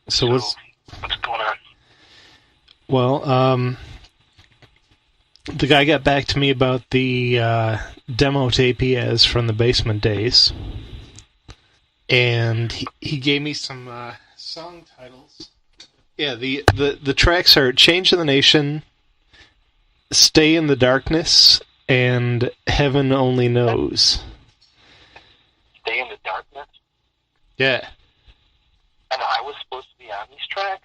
So what's going on? Well, the guy got back to me about the demo tape he has from the Basement days, and he gave me some song titles. Yeah, the tracks are "Change of the Nation," "Stay in the Darkness," and "Heaven Only Knows." Stay in the Darkness? Yeah. And I was supposed to be on these tracks?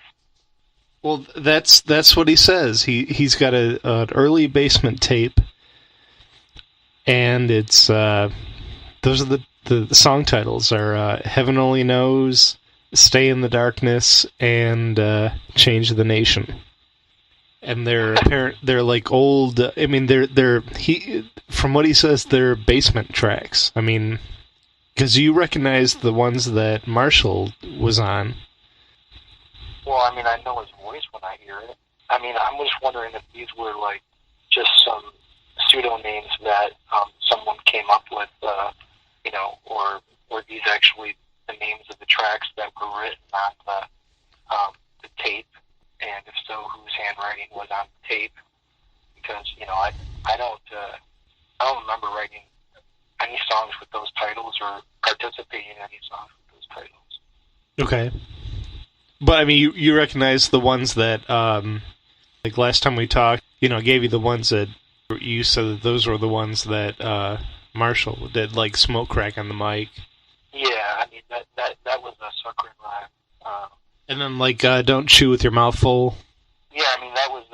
Well, that's what he says. He's got an early Basement tape, and it's those are the song titles are "Heaven Only Knows," "Stay in the Darkness," and "Change the Nation." And they're like old. I mean, from what he says, they're Basement tracks. I mean, because you recognize the ones that Marshall was on. Well, I mean, I know his voice when I hear it. I mean, I'm just wondering if these were, like, just some pseudo-names that someone came up with, or were these actually the names of the tracks that were written on the tape, and if so, whose handwriting was on the tape? Because, I don't remember writing any songs with those titles or participating in any songs with those titles. Okay. But, I mean, you recognize the ones that, like last time we talked, gave you the ones that you said that those were the ones that Marshall did, like Smoke Crack on the Mic. Yeah, I mean, that was a sucker rhyme. And then, like, Don't Chew With Your Mouth Full. Yeah, I mean, that was,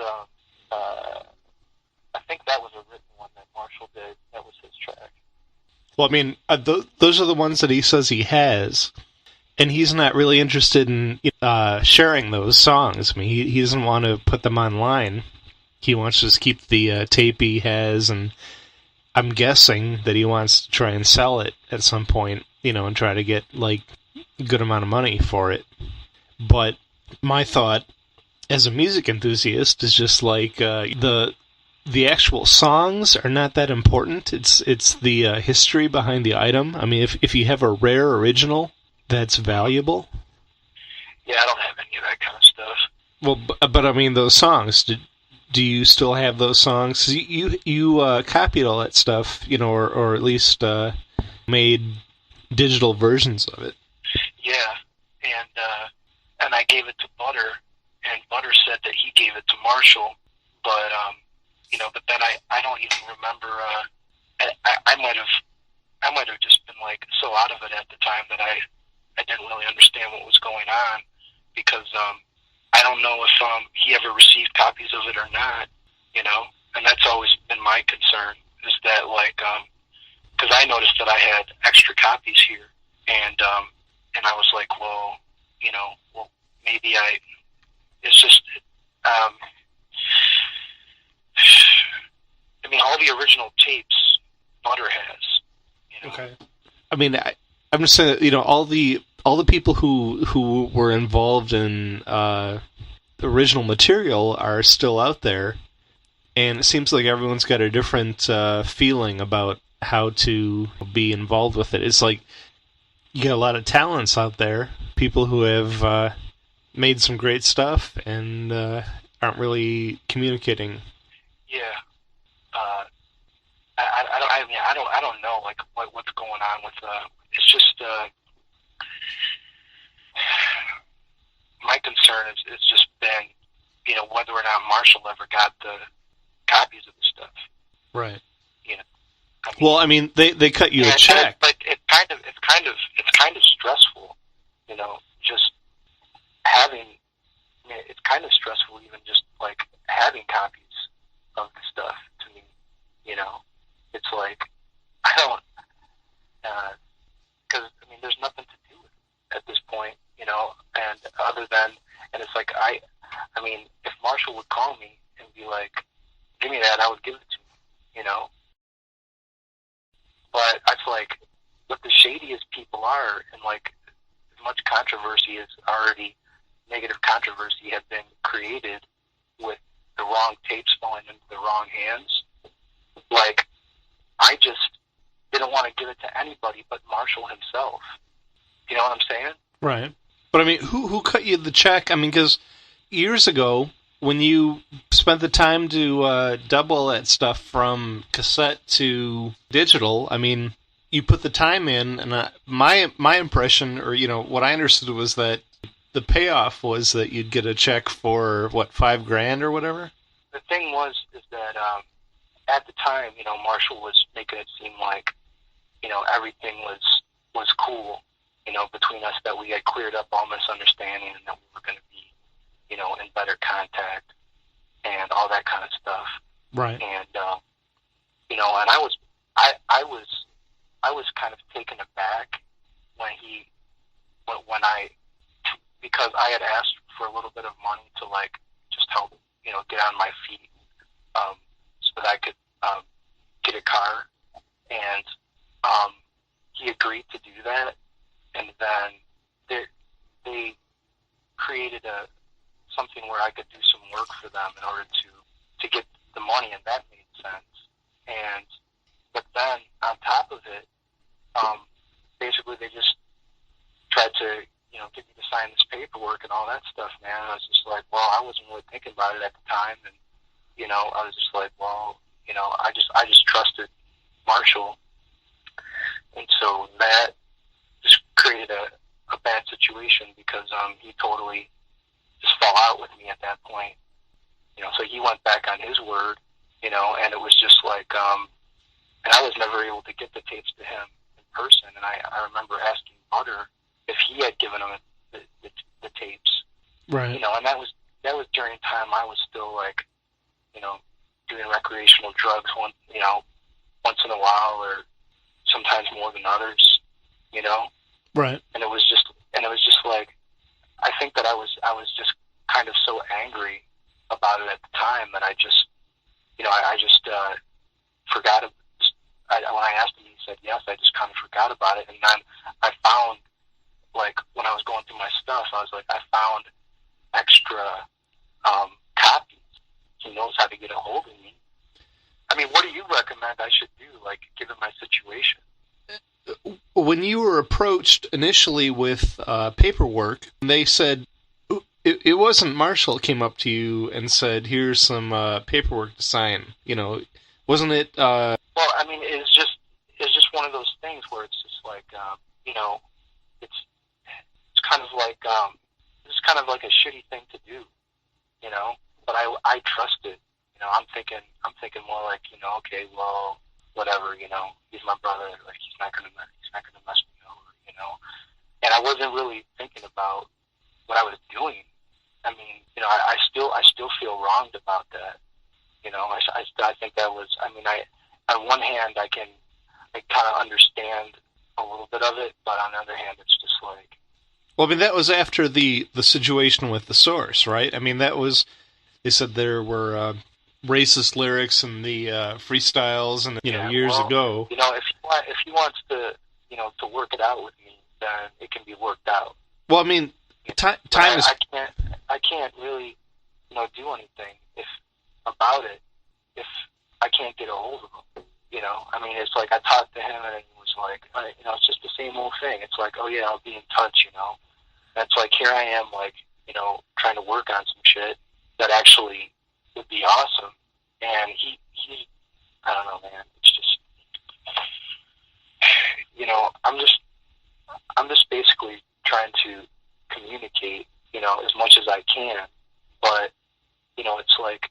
I think that was a written one that Marshall did. That was his track. Well, I mean, those are the ones that he says he has. And he's not really interested in sharing those songs. I mean, he doesn't want to put them online. He wants to just keep the tape he has, and I'm guessing that he wants to try and sell it at some point, and try to get, like, a good amount of money for it. But my thought, as a music enthusiast, is just like the actual songs are not that important. It's the history behind the item. I mean, if you have a rare original that's valuable. Yeah, I don't have any of that kind of stuff. Well, but I mean, those songs. Do you still have those songs? 'Cause you copied all that stuff, or at least made digital versions of it. Yeah, and I gave it to Butter, and Butter said that he gave it to Marshall, but but then I don't even remember. I might have just been like so out of it at the time that I didn't really understand what was going on, because I don't know if he ever received copies of it or not, and that's always been my concern, is that, like, because I noticed that I had extra copies here, and I was like, well, maybe it's just, I mean, all the original tapes Butter has, Okay. I mean, I'm just saying that, all the people who were involved in the original material are still out there, and it seems like everyone's got a different feeling about how to be involved with it. It's like you got a lot of talents out there, people who have made some great stuff and aren't really communicating. Yeah. I don't know, like, what's going on with it's just my concern is just been whether or not Marshall ever got the copies of the stuff. Right. I mean, well, I mean, they cut you a check. But it's kind of stressful, just having. I mean, it's kind of stressful even just like having copies of the stuff to me. It's like I don't, because I mean, there's nothing to do with it at this point, and other than, and it's like I mean, if Marshall would call me and be like, "Give me that," I would give it to him, But I feel like what the shadiest people are, and like as much controversy as already negative controversy had been created with the wrong tapes falling into the wrong hands, like I just didn't want to give it to anybody but Marshall himself. You know what I'm saying? Right. But I mean, who cut you the check? I mean, because years ago, when you spent the time to double that stuff from cassette to digital, I mean, you put the time in, and my impression, or what I understood was that the payoff was that you'd get a check for what, $5,000 or whatever. The thing is that at the time, Marshall was making it seem like everything was cool, between us, that we had cleared up all misunderstanding and that we were going to be, in better contact and all that kind of stuff. Right. And and I was kind of taken aback when I because I had asked for a little bit of money to just help get on my feet, so that I could get a car, and he agreed to do that, and then they created something where I could do some work for them in order to get the money, and that made sense. But then on top of it, basically they just tried to get me to sign this paperwork and all that stuff, man. And I was just like, well, I wasn't really thinking about it at the time, and I was just like, well, I just trusted Marshall, and so that just created a bad situation because he totally just fell out with me at that point. So he went back on his word, and it was just like, and I was never able to get the tapes to him in person. And I remember asking Butter if he had given him the tapes, right? And that was during a time I was still doing recreational drugs once in a while, or sometimes more than others, right? And it was just like, I think that I was just kind of so angry about it at the time that I just forgot. When I asked him, he said yes. I just kind of forgot about it, and then I found, when I was going through my stuff, I found extra copies. He knows how to get a hold of me. I mean, what do you recommend I should do, given my situation? When you were approached initially with paperwork, they said it wasn't Marshall that came up to you and said, "Here's some paperwork to sign." Wasn't it? Well, I mean, it's just one of those things where it's just like, it's kind of like it's kind of like a shitty thing to do, But I trust it. I'm thinking more like, okay, well, whatever, he's my brother. He's not gonna mess me over, And I wasn't really thinking about what I was doing. I mean, I still feel wronged about that. I think that was. I mean, on one hand, I kind of understand a little bit of it, but on the other hand, it's just like. Well, I mean, that was after the situation with the Source, right? I mean, that was. They said there were racist lyrics in the freestyles, and years ago. If he wants to, to work it out with me, then it can be worked out. Well, I mean, time is. I can't really, do anything about it if I can't get a hold of him. I mean, it's like I talked to him and it was like, it's just the same old thing. It's like, oh yeah, I'll be in touch. And it's like, here I am, trying to work on some shit that actually would be awesome. And he I don't know, man. It's just, I'm just basically trying to communicate, as much as I can. But, it's like,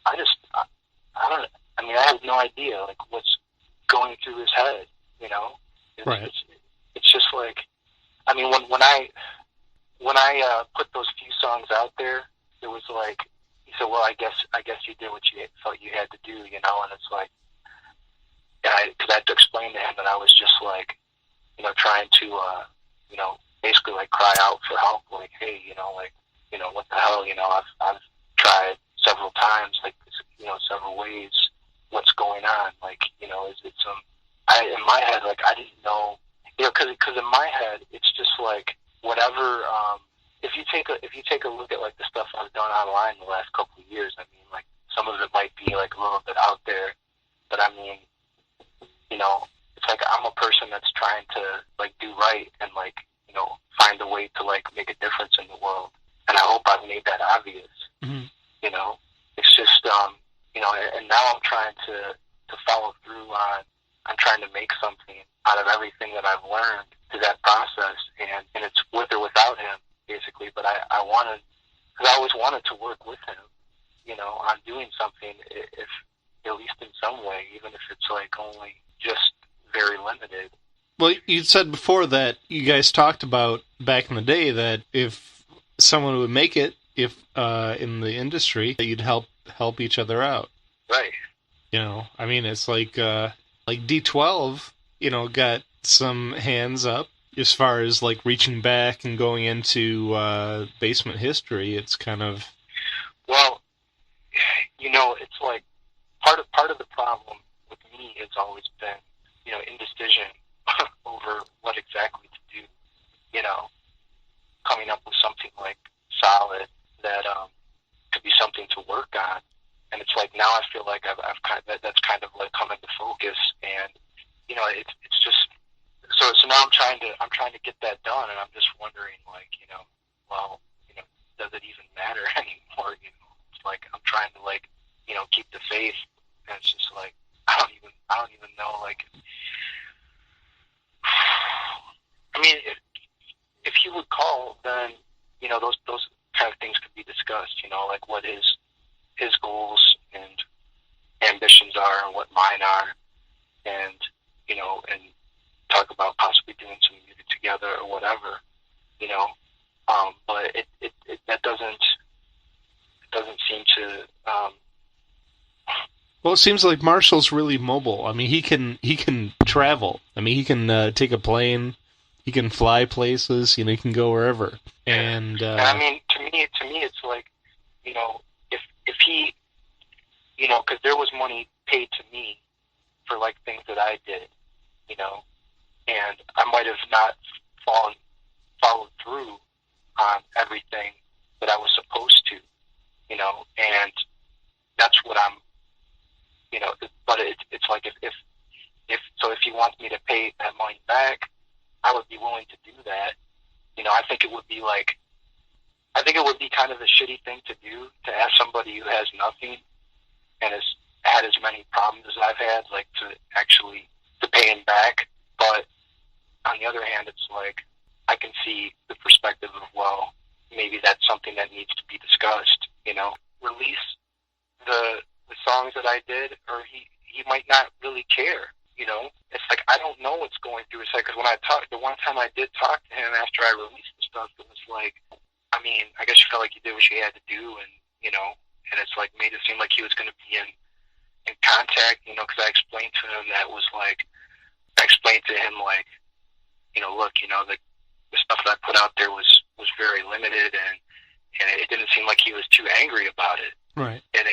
I don't. I mean, I have no idea what's going through his head. Right. It's just like, I mean, when I put those few songs out there, it was like, he said, well, I guess you did what you felt you had to do, And it's like, because I had to explain to him that I was just like, trying to, basically cry out for help, hey, what the hell, I've tried several times, several ways, what's going on, is it in my head, I didn't know, because in my head, it's just like, whatever, if you take a look at the stuff I've done online the last couple of years, I mean, some of it might be a little bit out there, but I mean, it's like I'm a person that's trying to do right and find a way to like make a difference in the world. And I hope I've made that obvious. Mm-hmm. It's just, and now I'm trying to follow through on trying to make something out of everything that I've learned through that process, and it's with or without him, basically. But I wanted, because I always wanted to work with him, on doing something, if at least in some way, even if it's like only just very limited. Well, you said before that you guys talked about back in the day that if someone would make it, if in the industry, that you'd help each other out. Right. I mean, it's like D12, got some hands up as far as like reaching back and going into basement history. It's kind of, well, it's like part of the problem with me has always been, indecision over what exactly to do. Coming up with something like solid that could be something to work on. And it's like now I feel like I've kind of, that's kind of like come into focus, and it's just so now I'm trying to get that done, and I'm just wondering like does it even matter anymore? It's like I'm trying to like keep the faith, and it's just like I don't even know like. I mean, if he would call, then those kind of things could be discussed. Like what his goals and ambitions are, and what mine are, and and talk about possibly doing some music together or whatever. But that doesn't seem to. Well, it seems like Marshall's really mobile. I mean, he can travel. I mean, he can take a plane. He can fly places. He can go wherever. And I mean, to me, it's like, if he, because there was money paid to me for like things that I did, and I might have not followed through on everything that I was supposed to, and that's what I'm. But it's like if he wants me to pay that money back, I would be willing to do that. I think it would be kind of a shitty thing to do, to ask somebody who has nothing and has had as many problems as I've had, like to pay him back. But on the other hand, it's like I can see the perspective of, well, maybe that's something that needs to be discussed. Release the songs that I did, or he might not really care. It's like I don't know what's going through his head, because when I talked, the one time I did talk to him after I released the stuff, it was like, I mean, I guess you felt like you did what you had to do, and and it's like made it seem like he was going to be in contact, because I explained to him that was like, look, the stuff that I put out there was very limited, and it didn't seem like he was too angry about it. Right. And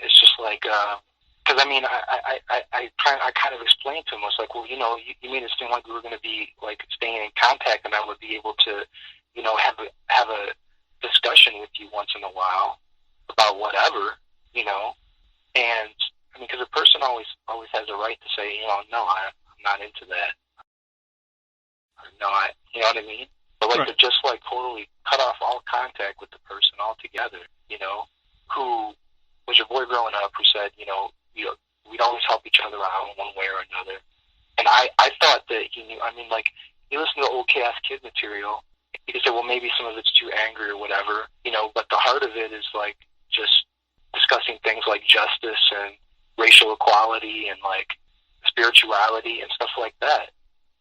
it's just like, because I mean, I kind of explained to him, I was like, well, you made it seem like we were going to be like staying in contact, and I would be able to, have a discussion with you once in a while about whatever, and I mean, because a person always has a right to say, no, I'm not into that. No, you know what I mean? But like, right. To just like totally cut off all contact with the person altogether, who was your boy growing up, who said, we'd always help each other out in one way or another. And I thought that he knew. I mean, like, he listened to old Chaos Kid material. He could say, well, maybe some of it's too angry or whatever, but the heart of it is like just discussing things like justice and racial equality and like spirituality and stuff like that.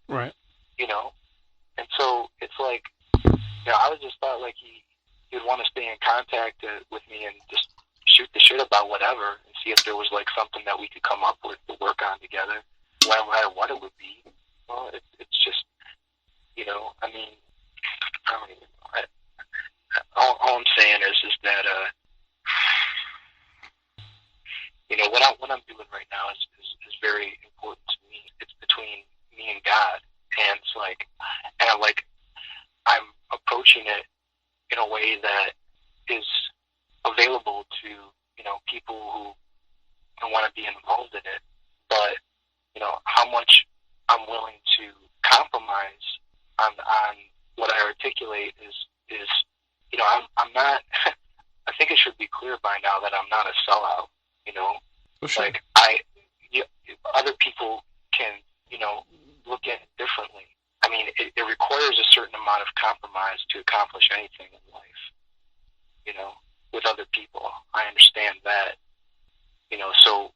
Right. And so it's like, I was just thought like he would want to stay in contact with me and just shoot the shit about whatever and see if there was like something that we could come up with to work on together, no matter what it would be. Well, it's just, I mean, I don't even know. All I'm saying is that, what I'm doing right now is very important to me. It's between me and God. And it's like, I'm approaching it in a way that is available to, people who want to be involved in it. But, how much I'm willing to compromise on what I articulate is I'm not. I think it should be clear by now that I'm not a sellout. For sure. Like other people can look at it differently. I mean, it requires a certain amount of compromise to accomplish anything in life. With other people, I understand that. So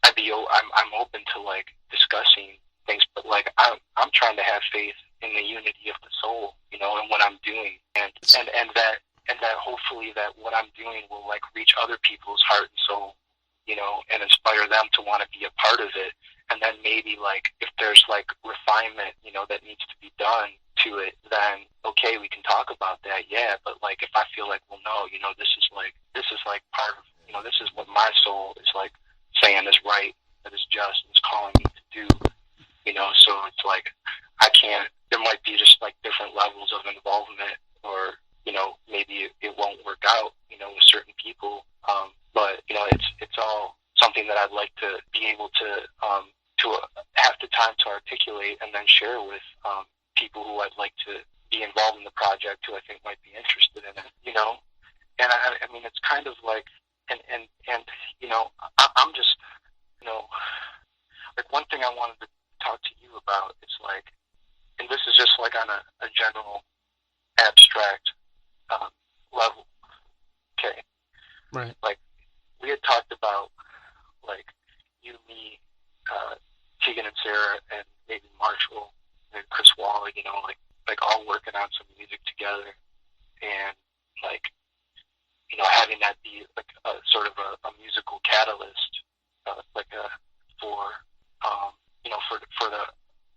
I'm open to like discussing things, but like I'm trying to have faith in the unity of the soul, and what I'm doing, and that hopefully that what I'm doing will like reach other people's heart and soul, and inspire them to want to be a part of it. And then maybe like if there's like refinement, that needs to be done to it, then okay, we can talk about that, yeah. But like if I feel like, well, no, this is like part of, this is what my soul is like saying is right, that is just, and is calling me to do, so it's like I can't. There might be just like different levels of involvement, or maybe it won't work out, with certain people. But it's all something that I'd like to be able to have the time to articulate and then share with people who I'd like to be involved in the project, who I think might be interested in it. And I mean, it's kind of like, and I'm just, like one thing I wanted to talk to you about is like, and this is just like on a general abstract level. Okay. Right. Like we had talked about like you, me, Tegan and Sarah, and maybe Marshall and Chris Wall, like all working on some music together, and like, having that be like a sort of a musical catalyst, like for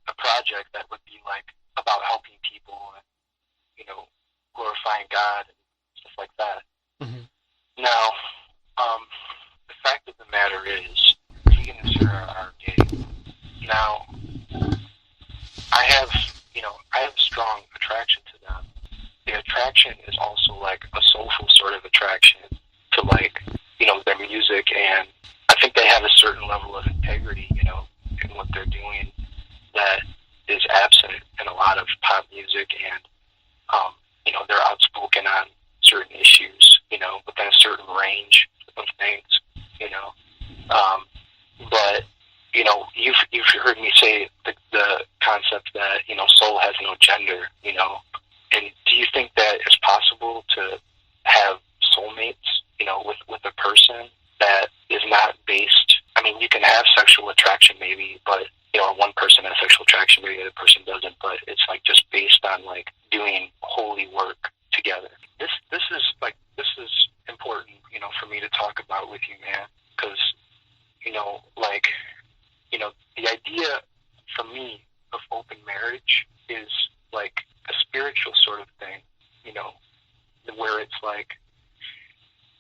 a project that would be like about helping people and, glorifying God and stuff like that. Mm-hmm. Now, the fact of the matter is, Tegan and Sarah are gay. Now, I have a strong attraction to them. The attraction is also like a soulful sort of attraction to like, their music, and I think they have a certain level of integrity, in what they're doing that is absent in a lot of pop music, and, they're outspoken on certain issues, within a certain range of things, but, you've heard me say the concept that, soul has no gender, and do you think that it's possible to have soulmates, with a person that is not based, I mean, you can have sexual attraction maybe, but, one person has sexual attraction, maybe the other person doesn't, but it's like just based on like doing holy work together. This is important, for me to talk about with you, man, because, the idea for me of open marriage is like a spiritual sort of thing, where it's like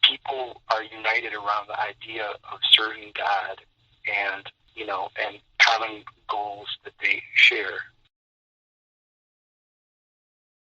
people are united around the idea of serving God and, and common goals that they share,